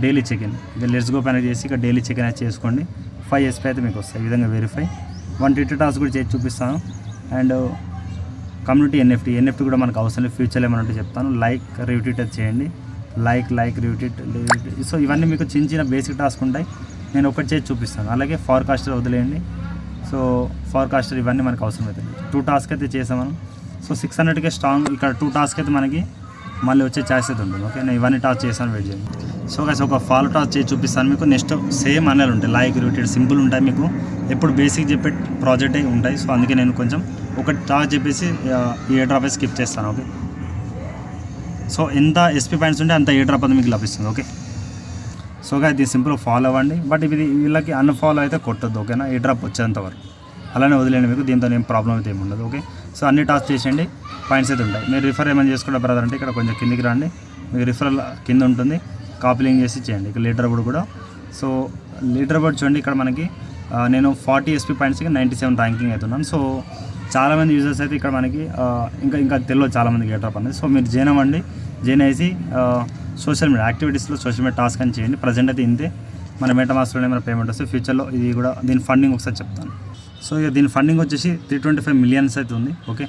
డైలీ చెక్-ఇన్ ఇక లెట్స్ గో పైన చేసి ఇక్కడ డైలీ చెక్-ఇన్ అయితే చేసుకోండి. 5 SP అయితే మీకు వస్తాయి. ఈ విధంగా వెరిఫై 1 ట్విట్టర్ టాస్క్ కూడా చేసి చూపిస్తాను. అండ్ కమ్యూనిటీ ఎన్ఎఫ్టీ కూడా మనకు అవసరం లేదు, ఫ్యూచర్లో ఏమైనా ఉంటే చెప్తాను. లైక్ రీట్వీట్ అది చేయండి, లైక్ రీట్వీట్. సో ఇవన్నీ మీకు చిన్న బేసిక్ టాస్క్ ఉంటాయి, నేను ఒకటి చేసి చూపిస్తాను. అలాగే ఫార్కాస్టర్ వదిలేయండి. సో ఫార్కాస్టర్ ఇవన్నీ మనకు అవసరం అవుతుంది. 2 టాస్క్ అయితే చేసాం మనం. సో 600కే స్ట్రాంగ్. ఇక్కడ 2 టాస్క్ అయితే మనకి మళ్ళీ వచ్చే ఛాయిస్ అయితే ఉంటుంది. ఓకే, నేను ఇవన్నీ టాస్క్ చేశాను, వెయిట్ చేయండి. సో గైస్ ఒక ఫాలో టాస్క్ చేసి చూపిస్తాను మీకు. నెక్స్ట్ సేమ్ అన్నలు ఉంటాయి, లైక్ రిలేటెడ్ సింపుల్ ఉంటాయి. మీకు ఎప్పుడు బేసిక్ చెప్పే ప్రాజెక్టే ఉంటాయి. సో అందుకే నేను కొంచెం ఒక టాస్క్ చెప్పేసి ఈ ఎయిర్ డ్రాప్ స్కిప్ చేస్తాను. ఓకే, సో ఎంత SP పాయింట్స్ ఉంటే అంత ఎయిర్ డ్రాప్ అది మీకు లభిస్తుంది. ఓకే, సో గైస్ ఇది సింపుల్ ఫాలో అవ్వండి, బట్ ఇది వీళ్ళకి అన్ఫాలో అయితే కొట్టద్దు. ఓకేనా, ఎయిర్ డ్రాప్ వచ్చేంత వరకు అలానే వదిలేండి, మీకు దీంతో ఏం ప్రాబ్లం అయితే ఏమి ఉండదు. ఓకే, సో అన్ని టాస్క్ చేసేయండి, పాయింట్స్ అయితే ఉంటాయి. మీరు రిఫర్ ఏమైనా చేసుకుంటే బ్రదర్ అంటే ఇక్కడ కొంచెం కిందికి రండి, మీకు రిఫరల్ కింద ఉంటుంది, కాపీ లింక్ చేసి చేయండి. ఇక్కడ లీడర్ బోర్డ్ కూడా. సో లీడర్ బోర్డ్ చూడండి, ఇక్కడ మనకి నేను 40 SP పాయింట్స్కి 97 ర్యాంకింగ్ అవుతున్నాను. సో చాలామంది యూజర్స్ అయితే ఇక్కడ మనకి ఇంకా తెలియదు చాలామందికి ఎయిర్ డ్రాప్ అనేది. సో మీరు జాయిన్ అవ్వండి, జాయిన్ అయ్యి సోషల్ మీడియా యాక్టివిటీస్లో సోషల్ మీడియా టాస్క్ అని చేయండి. ప్రజెంట్ అయితే ఇంతే. మన మెటామాస్క్లోనే మన పేమెంట్ వస్తే ఫ్యూచర్లో ఇది కూడా దీని ఫండింగ్ ఒకసారి చెప్తాను. సో ఇక దీని ఫండింగ్ వచ్చేసి 325 మిలియన్స్ అయితే ఉంది. ఓకే,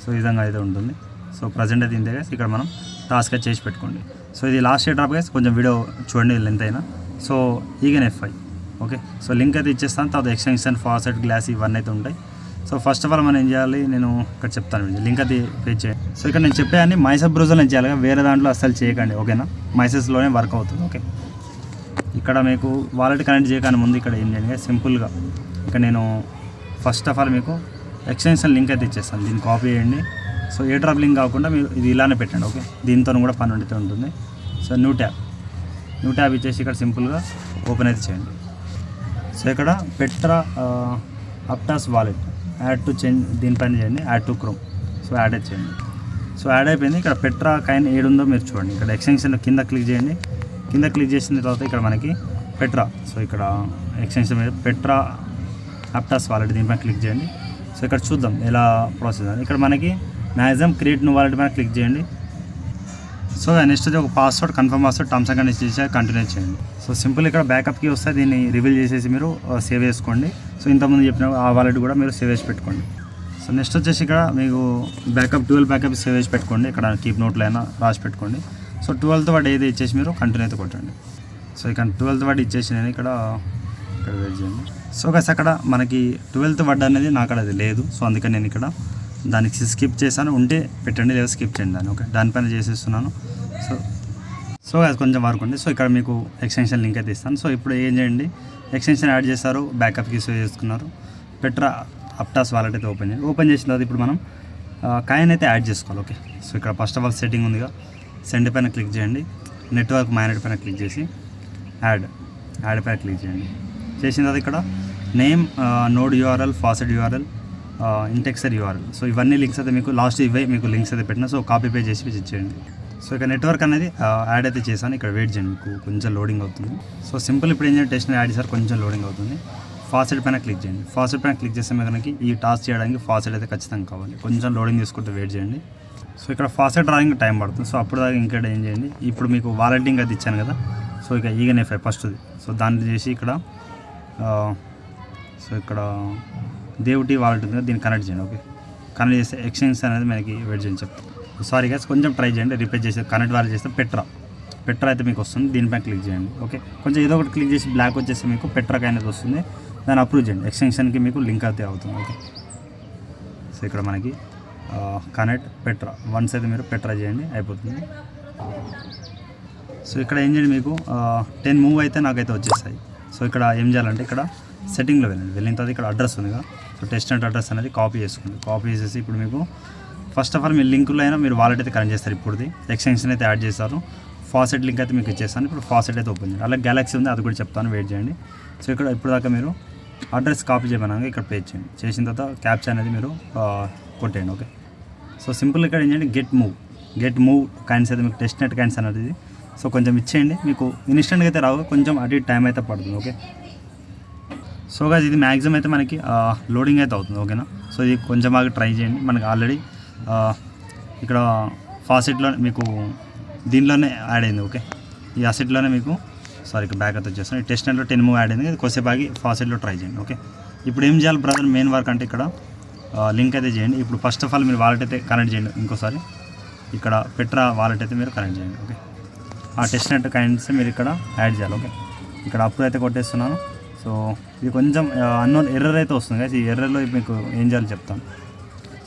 సో ఈ విధంగా అయితే ఉంటుంది. సో ప్రజెంట్ అయితే ఇంతే గైస్. ఇక్కడ మనం టాస్క్ చేసి పెట్టుకోండి. సో ఇది లాస్ట్ ఎయిర్ డ్రాప్ గైస్, కొంచెం వీడియో చూడండి లెంత్ అయినా. So again F5. Okay, so link అయితే ఇచ్చేస్తాను. తర్వాత ఎక్స్టెన్షన్ ఫాసెట్ గ్లాస్ ఇవన్నీ అయితే ఉంటాయి. సో ఫస్ట్ ఆఫ్ ఆల్ మనం ఏం చేయాలి, నేను ఇక్కడ చెప్తాను, లింక్ అది పే చేయండి. సో ఇక్కడ నేను చెప్పాను మైసెస్ బ్రౌజర్లో చేయాలి, వేరే దాంట్లో అస్సలు చేయకండి. ఓకేనా, మైసెస్లోనే వర్క్ అవుతుంది. ఓకే, ఇక్కడ మీకు వాలెట్ కనెక్ట్ చేయగానే ముందు ఇక్కడ ఏం చేయండి, సింపుల్గా ఇక్కడ నేను ఫస్ట్ ఆఫ్ ఆల్ మీకు ఎక్స్టెన్షన్ లింక్ అయితే ఇచ్చేస్తాను, దీన్ని కాపీ చేయండి. సో ఎయిర్ డ్రాప్ లింక్ కాకుండా మీరు ఇది ఇలానే పెట్టండి. ఓకే, దీంతో కూడా పని ఉండితే ఉంటుంది. సో న్యూ ట్యాబ్ ఇచ్చేసి ఇక్కడ సింపుల్గా ఓపెన్ అయితే చేయండి. సో ఇక్కడ Petra Aptos wallet add to change దీనిపైన చేయండి, add to Chrome. So add అయితే చేయండి. సో యాడ్ అయిపోయింది. ఇక్కడ పెట్రా కైన్ ఏడుందో మీరు చూడండి, ఇక్కడ ఎక్స్టెన్షన్ కింద క్లిక్ చేయండి. కింద క్లిక్ చేసిన తర్వాత ఇక్కడ మనకి పెట్రా, సో ఇక్కడ ఎక్స్టెన్షన్ మీద పెట్రా అప్టాస్ వాలెట్ దీనిపైన క్లిక్ చేయండి. సో ఇక్కడ చూద్దాం ఎలా ప్రాసెస్ అని. ఇక్కడ మనకి మ్యాక్సిమం క్రియేట్ న్యూ వాలెట్ పైన క్లిక్ చేయండి. సో నెక్స్ట్ ఒక password confirm password terms and conditions చేసి కంటిన్యూ చేయండి. సో సింపుల్ ఇక్కడ బ్యాకప్కి వస్తే దీన్ని రివీల్ చేసేసి మీరు సేవ్ చేసుకోండి. సో ఇంతకుముందు చెప్పిన ఆ వాలెట్ కూడా మీరు సేవ్ చేసి పెట్టుకోండి. సో నెక్స్ట్ వచ్చేసి ఇక్కడ మీకు బ్యాకప్ 12 బ్యాకప్ సేవ్ చేసి పెట్టుకోండి. ఇక్కడ కీప్ నోట్లో అయినా రాసి పెట్టుకోండి. సో 12th వర్డ్ ఏది ఇచ్చేసి మీరు కంటిన్యూ అయితే కొట్టండి. సో ఇక్కడ 12th వర్డ్ ఇచ్చేసి నేను ఇక్కడ వెయిట్ చేయండి. సో గైస్ అక్కడ మనకి 12th వర్డ్ అనేది నాకు అక్కడ అది లేదు. సో అందుకని నేను ఇక్కడ దానికి స్కిప్ చేశాను, ఉంటే పెట్టండి లేదా స్కిప్ చేయండి దాన్ని. ఓకే, దానిపైన చేసేస్తున్నాను. సో అది కొంచెం వర్క్ ఉంది. సో ఇక్కడ మీకు ఎక్స్టెన్షన్ లింక్ అయితే ఇస్తాను. సో ఇప్పుడు ఏం చేయండి, ఎక్స్టెన్షన్ యాడ్ చేస్తారు, బ్యాకప్కి సేవ్ చేసుకున్నారు, పెట్రా అప్టాస్ వాలెట్ అయితే ఓపెన్ చేయండి. ఓపెన్ చేసిన తర్వాత ఇప్పుడు మనం కాయిన్ అయితే యాడ్ చేసుకోవాలి. ఓకే, సో ఇక్కడ ఫస్ట్ ఆఫ్ ఆల్ సెట్టింగ్ ఉందిగా, సెండ్ పైన క్లిక్ చేయండి, నెట్వర్క్ మ్యానేజ్ పైన క్లిక్ చేసి యాడ్ పైన క్లిక్ చేయండి. చేసిన తర్వాత ఇక్కడ name, node URL, faucet URL, indexer URL, so ఇవన్నీ లింక్స్ అయితే మీకు లాస్ట్ ఇవే మీకు లింక్స్ అయితే పెట్టినా, సో కాపీ పే చేసి ఇచ్చేయండి. సో ఇక్కడ నెట్వర్క్ అనేది యాడ్ అయితే చేశాను, ఇక్కడ వెయిట్ చేయండి, మీకు కొంచెం లోడింగ్ అవుతుంది. సో సింపుల్ ఇప్పుడు ఏం చేయండి, టెస్ట్ యాడ్ చేశారు, కొంచెం లోడింగ్ అవుతుంది. ఫాసెట్ పైన క్లిక్ చేయండి. ఫాసెట్ పైన క్లిక్ చేస్తే మనకి ఈ టాస్క్ చేయడానికి ఫాసెట్ అయితే ఖచ్చితంగా కావాలి, కొంచెం లోడింగ్ తీసుకుంటే వెయిట్ చేయండి. సో ఇక్కడ ఫాసెట్ డ్రాయింగ్ టైం పడుతుంది. సో అప్పుడు దాకా ఇంకా ఏం చేయండి, ఇప్పుడు మీకు వాలెటింగ్ అది ఇచ్చాను కదా, సో ఇక ఈగన్.fi ఫస్ట్ది, సో దాన్ని చేసి ఇక్కడ సో ఇక్కడ దేవుటి వాలెట్ ఉంది కదా, దీన్ని కనెక్ట్ చేయండి. ఓకే, కనెక్ట్ చేస్తే ఎక్స్చేంజ్ అనేది మనకి వెయిట్ చేయండి చెప్తాను. సారీ గైస్, కొంచెం ట్రై చేయండి, రిపేర్ చేసి కనెక్ట్ వాలెట్ చేస్తే పెట్రా అయితే మీకు వస్తుంది, దీనిపైన క్లిక్ చేయండి. ఓకే, కొంచెం ఏదో ఒకటి క్లిక్ చేసి బ్లాక్ వచ్చేసి మీకు పెట్రాక్ అనేది వస్తుంది, దాన్ని అప్రూవ్ చేయండి, ఎక్స్టెన్షన్కి మీకు లింక్ అయితే అవుతుంది. ఓకే, సో ఇక్కడ మనకి కనెక్ట్ పెట్రా వన్స్ అయితే మీరు పెట్రా చేయండి, అయిపోతుంది. సో ఇక్కడ ఏం చేయండి, మీకు 10 మూవ్ అయితే నాకైతే వచ్చేస్తాయి. సో ఇక్కడ ఏం చేయాలంటే ఇక్కడ సెట్టింగ్లో వెళ్ళిన తర్వాత ఇక్కడ అడ్రస్ ఉందిగా, సో టెస్ట్ అడ్రస్ అనేది కాపీ చేసుకోండి. కాపీ చేసేసి ఇప్పుడు మీకు ఫస్ట్ ఆఫ్ ఆల్ మీ లింకులో అయినా మీరు వాలెట్ అయితే కనెక్ట్ చేస్తారు. ఇప్పుడుది ఎక్స్టెన్షన్ అయితే యాడ్ చేస్తారు, ఫాసెట్ లింక్ అయితే మీకు ఇచ్చేస్తాను. ఇప్పుడు ఫాసెట్ అయితే ఓపెన్ చేయండి. అలాగే గ్యాలక్సీ ఉంది, అది కూడా చెప్తాను, వెయిట్ చేయండి. సో ఇక్కడ ఇప్పుడు దాకా మీరు అడ్రస్ కాపీ చేయమన్నాక ఇక్కడ పే చేయండి. చేసిన తర్వాత క్యాప్చా అనేది మీరు కొట్టేయండి. ఓకే, సో సింపుల్ ఇక్కడ ఏం చేయండి, గెట్ మూవ్ కాయిన్స్ అయితే మీకు టెస్ట్ నెట్ కాయిన్స్ అనేది, సో కొంచెం ఇచ్చేయండి, మీకు ఇన్స్టెంట్గా అయితే రావు, కొంచెం అటు టైం అయితే పడుతుంది. ఓకే, సో గాయ్స్ ఇది మ్యాక్సిమం అయితే మనకి లోడింగ్ అయితే అవుతుంది. ఓకేనా, సో ఇది కొంచెం బాగా ట్రై చేయండి. మనకి ఆల్రెడీ ఇక్కడ ఫాసెట్లో మీకు దీనిలోనే యాడ్ అయింది. ఓకే, ఈ అసెట్లోనే మీకు ఇక్కడ బ్యాక్ అయితే వచ్చేస్తాను. ఈ టెస్ట్ నెట్లో 10 మూవ్ యాడ్ అయింది, కొద్దిసేపు ఆగి ఫాసెట్లో ట్రై చేయండి. ఓకే, ఇప్పుడు ఏం చేయాలి బ్రదర్, మెయిన్ వర్క్ అంటే ఇక్కడ లింక్ అయితే చేయండి. ఇప్పుడు ఫస్ట్ ఆఫ్ ఆల్ మీరు వాలెట్ అయితే కనెక్ట్ చేయండి. ఇంకోసారి ఇక్కడ పెట్రా వాలెట్ అయితే మీరు కనెక్ట్ చేయండి. ఓకే, ఆ టెస్ట్ నెట్ కాయిన్స్ మీరు ఇక్కడ యాడ్ చేయాలి. ఓకే, ఇక్కడ అప్రూవ్ అయితే కొట్టేస్తున్నాను. సో ఇది కొంచెం అన్నోన్ ఎర్రర్ అయితే వస్తుంది కదా, ఈ ఎర్రర్లో మీకు ఏం చేయాలో చెప్తాను.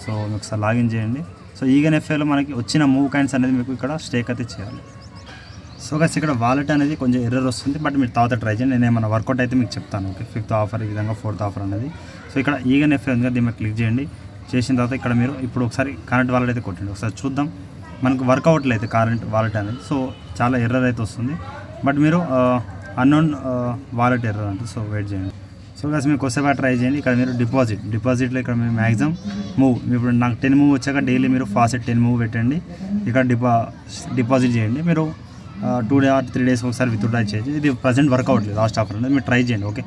సో ఒకసారి లాగిన్ చేయండి. సో ఈగన్.fiలో మనకి వచ్చిన మూవ్ కాయిన్స్ అనేది మీకు ఇక్కడ స్టేక్ అయితే చేయాలి. సో గైస్ ఇక్కడ వాలెట్ అనేది కొంచెం ఎర్రర్ వస్తుంది, బట్ మీరు తర్వాత ట్రై చేయండి, నేను ఏమైనా వర్కౌట్ అయితే మీకు చెప్తాను. ఓకే, 5th ఆఫర్ ఈ విధంగా 4th ఆఫర్ అనేది. సో ఇక్కడ ఈగన్.fi ఉంది కదా, దీని మీద క్లిక్ చేయండి. చేసిన తర్వాత ఇక్కడ మీరు ఇప్పుడు ఒకసారి కరెంట్ వాలెట్ అయితే కొట్టండి, ఒకసారి చూద్దాం మనకు వర్క్ అవ్వట్లేదు కరెంట్ వాలెట్ అనేది. సో చాలా ఎర్రర్ అయితే వస్తుంది, బట్ మీరు అన్నోన్ వాలెట్ ఎర్రర్ అంటే. సో వెయిట్ చేయండి. సో గైస్ మీరు కొద్దిసేపు ట్రై చేయండి. ఇక్కడ మీరు డిపాజిట్లో ఇక్కడ మీరు మ్యాక్సిమం మూవ్, ఇప్పుడు నాకు 10 మూవ్ వచ్చాక డైలీ మీరు ఫాసెట్ 10 మూవ్ పెట్టండి, ఇక్కడ డిపాజిట్ చేయండి. మీరు 2 or 3 days ఒకసారి విత్డ్రా చేయండి. ఇది ప్రజెంట్ వర్క్ అవ్వట్లేదు, లాస్ట్ ఆఫర్ అనేది మీరు ట్రై చేయండి. ఓకే,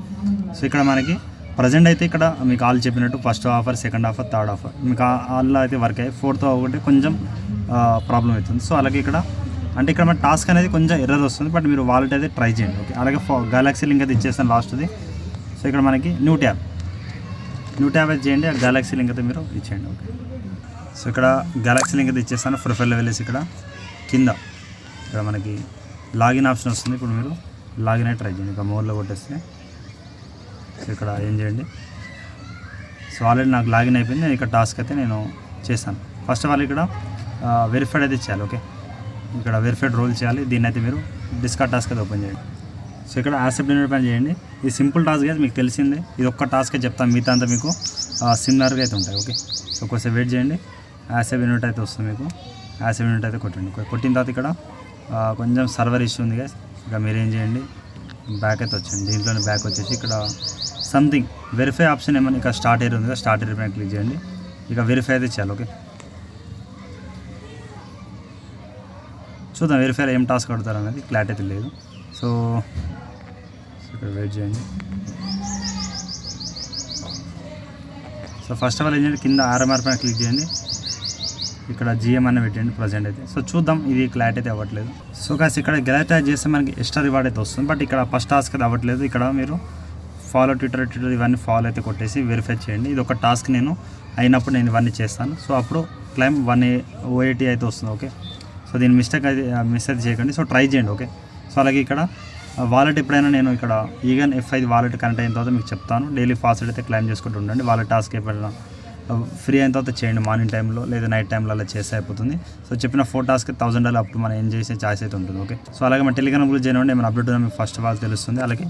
సో ఇక్కడ మనకి ప్రజెంట్ అయితే ఇక్కడ మీకు ఆల్ చెప్పినట్టు first offer, second offer, third offer మీకు ఆల్లో అయితే వర్క్ అయ్యి, 4th ఒకటి కొంచెం ప్రాబ్లం అవుతుంది. సో అలాగే ఇక్కడ అంటే ఇక్కడ మన టాస్క్ అనేది కొంచెం ఎర్రర్ వస్తుంది, బట్ మీరు వాలెట్ అయితే ట్రై చేయండి. ఓకే, అలాగే గెలాక్సీ లింక్ అయితే ఇచ్చేస్తాను లాస్ట్ది. సో ఇక్కడ మనకి న్యూ ట్యాబ్ అయితే చేయండి, ఆ గెలాక్సీ లింక్ అయితే మీరు ఇచ్చేయండి. ఓకే, సో ఇక్కడ గెలాక్సీ లింక్ అయితే ఇచ్చేస్తాను. ప్రొఫైల్లో వెళ్ళేసి ఇక్కడ కింద ఇక్కడ మనకి లాగిన్ ఆప్షన్ వస్తుంది, ఇప్పుడు మీరు లాగిన్ అయితే ట్రై చేయండి. ఇక మోర్లో కొట్టేస్తే సో ఇక్కడ ఏం చేయండి, సో ఆల్రెడీ నాకు లాగిన్ అయిపోయింది, నేను ఇక్కడ టాస్క్ అయితే నేను చేస్తాను. ఫస్ట్ ఆఫ్ ఆల్ ఇక్కడ వెరిఫైడ్ అయితే చేయాలి. ఓకే, ఇక్కడ వెరిఫైడ్ రోల్ చేయాలి, దీన్ని అయితే మీరు డిస్కార్డ్ టాస్క్ అయితే ఓపెన్ చేయండి. సో ఇక్కడ యాక్సెప్ట్ పైన చేయండి. ఇది సింపుల్ టాస్క్ అయితే మీకు తెలిసిందే, ఇది ఒక్క టాస్కే చెప్తాను, మిగతా అంతా మీకు సిమిలర్గా అయితే ఉంటాయి. ఓకే, సో కొంచెం వెయిట్ చేయండి, యాక్సెప్ట్ యూనిట్ అయితే వస్తుంది మీకు, యాక్సెప్ట్ యూనిట్ అయితే కొట్టండి. కొట్టిన తర్వాత ఇక్కడ కొంచెం సర్వర్ ఇష్యూ ఉంది కదా, ఇక మీరు ఏం చేయండి, బ్యాక్ అయితే వచ్చండి. దీంట్లోనే బ్యాక్ వచ్చేసి ఇక్కడ సంథింగ్ వెరిఫై ఆప్షన్ ఏమైనా ఇక్కడ స్టార్ట్ ఏరియా ఉంది కదా, స్టార్ట్ ఏరియా పైన క్లిక్ చేయండి. ఇక వెరిఫై అయితే చేయాలి. ఓకే, చూద్దాం వెరిఫైలో ఏం టాస్క్ ఆడతారు అనేది క్లారిటీ అయితే లేదు. సో ఇక్కడ వెయిట్ చేయండి. సో ఫస్ట్ ఆఫ్ ఆల్ ఏం చేయండి, కింద ఆర్ఎంఆర్ పైన క్లిక్ చేయండి, ఇక్కడ జిఎం అన్న పెట్టండి ప్రజెంట్ అయితే. సో చూద్దాం, ఇది క్లారిటీ అయితే అవ్వట్లేదు. సో కాస్ ఇక్కడ గెలాక్సీ చేస్తే మనకి ఎక్స్ట్రా రివార్డ్ అయితే వస్తుంది, బట్ ఇక్కడ ఫస్ట్ టాస్క్ అయితే అవ్వట్లేదు. ఇక్కడ మీరు ఫాలో ట్విట్టర్ ఇవన్నీ ఫాలో అయితే కొట్టేసి వెరిఫై చేయండి. ఇది ఒక టాస్క్ నేను అయినప్పుడు నేను ఇవన్నీ చేస్తాను. సో అప్పుడు క్లైమ్ 180 అయితే వస్తుంది. ఓకే, సో దీని మిస్ అయితే చేయకండి. సో ట్రై చేయండి. ఓకే, సో అలాగే ఇక్కడ వాలెట్ ఎప్పుడైనా నేను ఇక్కడ ఈగన్.fi వాలెట్ కనెక్ట్ అయిన తర్వాత మీకు చెప్తాను. డైలీ ఫాస్ట్ అయితే క్లైమ్ చేసుకుంటూ ఉండండి. వాలెట్ టాస్క్ ఎప్పుడైనా ఫ్రీ అయిన తర్వాత చేయండి, మార్నింగ్ టైంలో లేదా నైట్ టైంలో అలా చేస్తే అయిపోతుంది. సో చెప్పిన 4 టాస్క్ $1000 అప్పుడు మనం ఏం చేసే ఛాయిస్ అయితే ఉంటుంది. ఓకే, సో అలాగే మన టెలిగ్రామ్ గురించి చేయండి, ఏమైనా అప్డేట్ మీకు ఫస్ట్ వాళ్ళు తెలుస్తుంది. అలాగే